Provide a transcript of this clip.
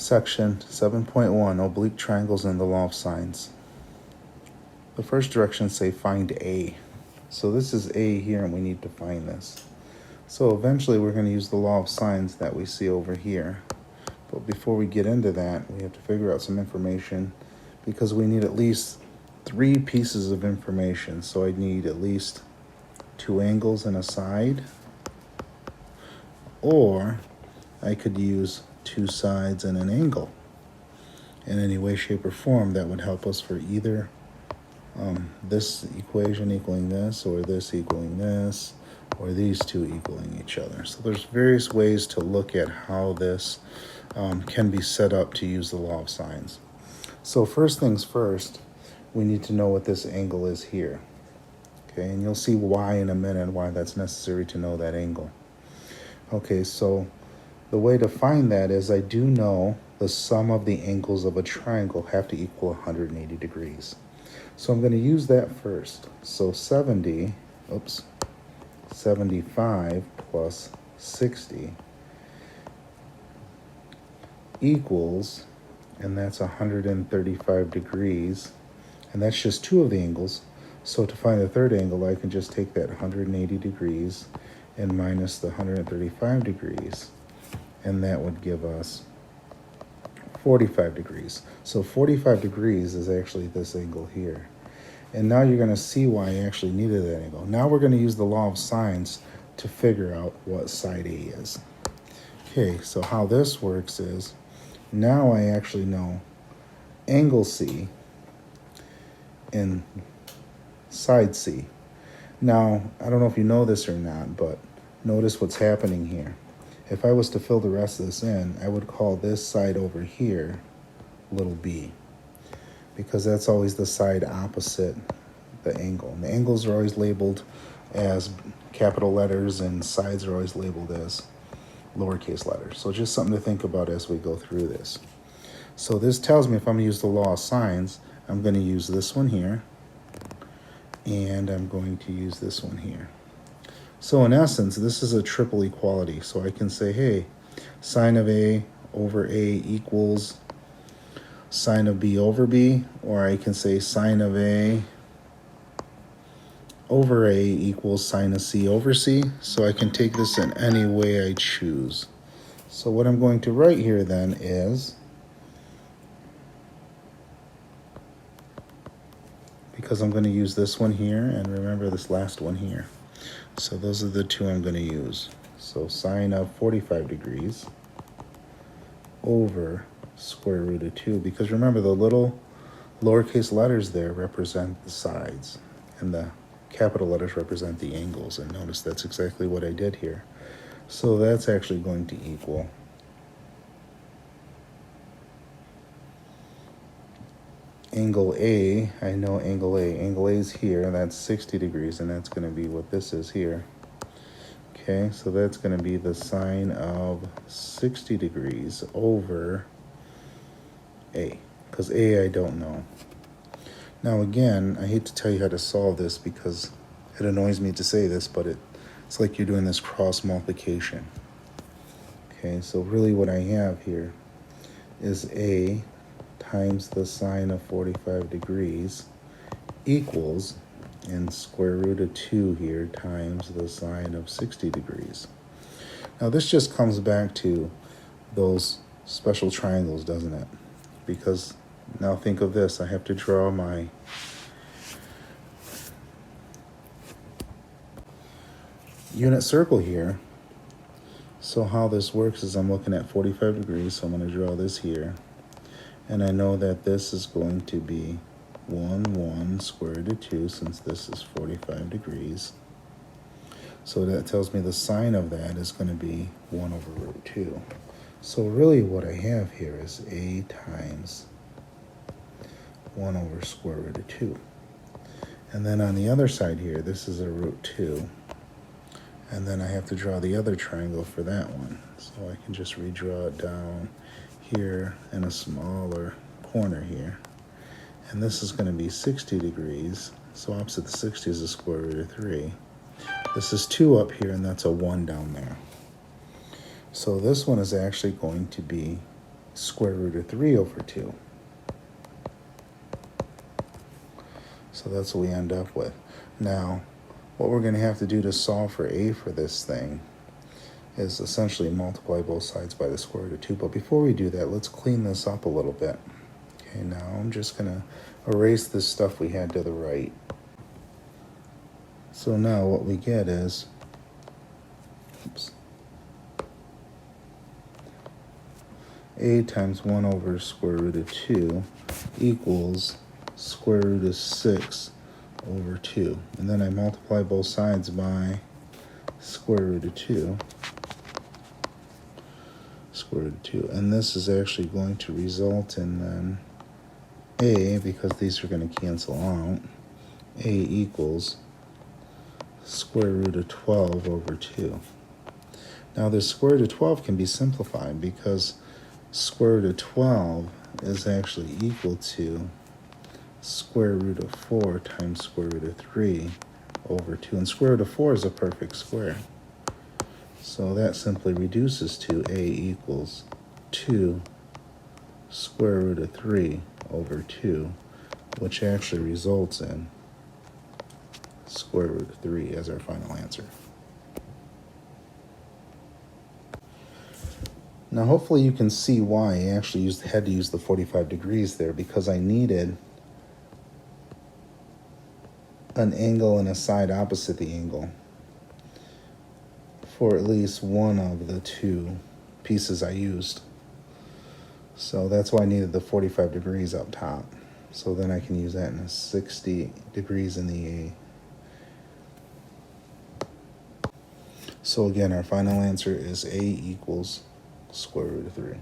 Section 7.1, Oblique Triangles and the Law of Sines. The first directions say find A. So this is A here, and we need to find this. So eventually we're going to use the law of sines that we see over here. But before we get into that, we have to figure out some information because we need at least 3 pieces of information. So I need at least 2 angles and a side, or I could use 2 sides and an angle in any way, shape, or form that would help us for either this equation equaling this, or this equaling this, or these two equaling each other. So there's various ways to look at how this can be set up to use the law of sines. So first things first, we need to know what this angle is here. Okay, and you'll see why in a minute, why that's necessary to know that angle. Okay, so the way to find that is I do know the sum of the angles of a triangle have to equal 180 degrees. So I'm going to use that first. So 75 plus 60 equals, and that's 135 degrees, and that's just 2 of the angles. So to find the third angle, I can just take that 180 degrees and minus the 135 degrees, and that would give us 45 degrees. So 45 degrees is actually this angle here. And now you're going to see why I actually needed that angle. Now we're going to use the law of sines to figure out what side A is. Okay, so how this works is, now I actually know angle C and side C. Now, I don't know if you know this or not, but notice what's happening here. If I was to fill the rest of this in, I would call this side over here little b, because that's always the side opposite the angle. And the angles are always labeled as capital letters, and sides are always labeled as lowercase letters. So just something to think about as we go through this. So this tells me if I'm going to use the law of sines, I'm going to use this one here, and I'm going to use this one here. So in essence, this is a triple equality. So I can say, hey, sine of A over A equals sine of B over B, or I can say sine of A over A equals sine of C over C. So I can take this in any way I choose. So what I'm going to write here then is, because I'm going to use this one here, and remember this last one here. So those are the 2 I'm going to use. So sine of 45 degrees over square root of 2, because remember the little lowercase letters there represent the sides, and the capital letters represent the angles. And notice that's exactly what I did here. So that's actually going to equal angle A. I know angle A. Angle A is here, and that's 60 degrees, and that's going to be what this is here. Okay, so that's going to be the sine of 60 degrees over A, because A I don't know. Now again, I hate to tell you how to solve this because it annoys me to say this, but it's like you're doing this cross multiplication. Okay, so really what I have here is A times the sine of 45 degrees equals, and square root of 2 here times the sine of 60 degrees. Now this just comes back to those special triangles, doesn't it? Because now think of this, I have to draw my unit circle here. So how this works is I'm looking at 45 degrees, so I'm going to draw this here. And I know that this is going to be 1 square root of 2, since this is 45 degrees. So that tells me the sine of that is going to be 1 over root 2. So really what I have here is A times 1 over square root of 2. And then on the other side here, this is a root 2. And then I have to draw the other triangle for that one. So I can just redraw it down here in a smaller corner here. And this is going to be 60 degrees. So opposite the 60 is the square root of 3. This is 2 up here, and that's a 1 down there. So this one is actually going to be square root of 3 over 2. So that's what we end up with. Now, what we're going to have to do to solve for a for this thing is essentially multiply both sides by the square root of 2. But before we do that, let's clean this up a little bit. Okay, now I'm just going to erase this stuff we had to the right. So now what we get is, a times 1 over square root of 2 equals square root of 6 over 2. And then I multiply both sides by square root of 2. Square root of 2. And this is actually going to result in then a, because these are going to cancel out, a equals square root of 12 over 2. Now the square root of 12 can be simplified because square root of 12 is actually equal to square root of 4 times square root of 3 over 2. And square root of 4 is a perfect square. So that simply reduces to a equals 2 square root of 3 over 2, which actually results in square root of 3 as our final answer. Now hopefully you can see why I actually had to use the 45 degrees there, because I needed an angle and a side opposite the angle for at least one of the two pieces I used. So that's why I needed the 45 degrees up top. So then I can use that in a 60 degrees in the A. So again, our final answer is A equals square root of 3.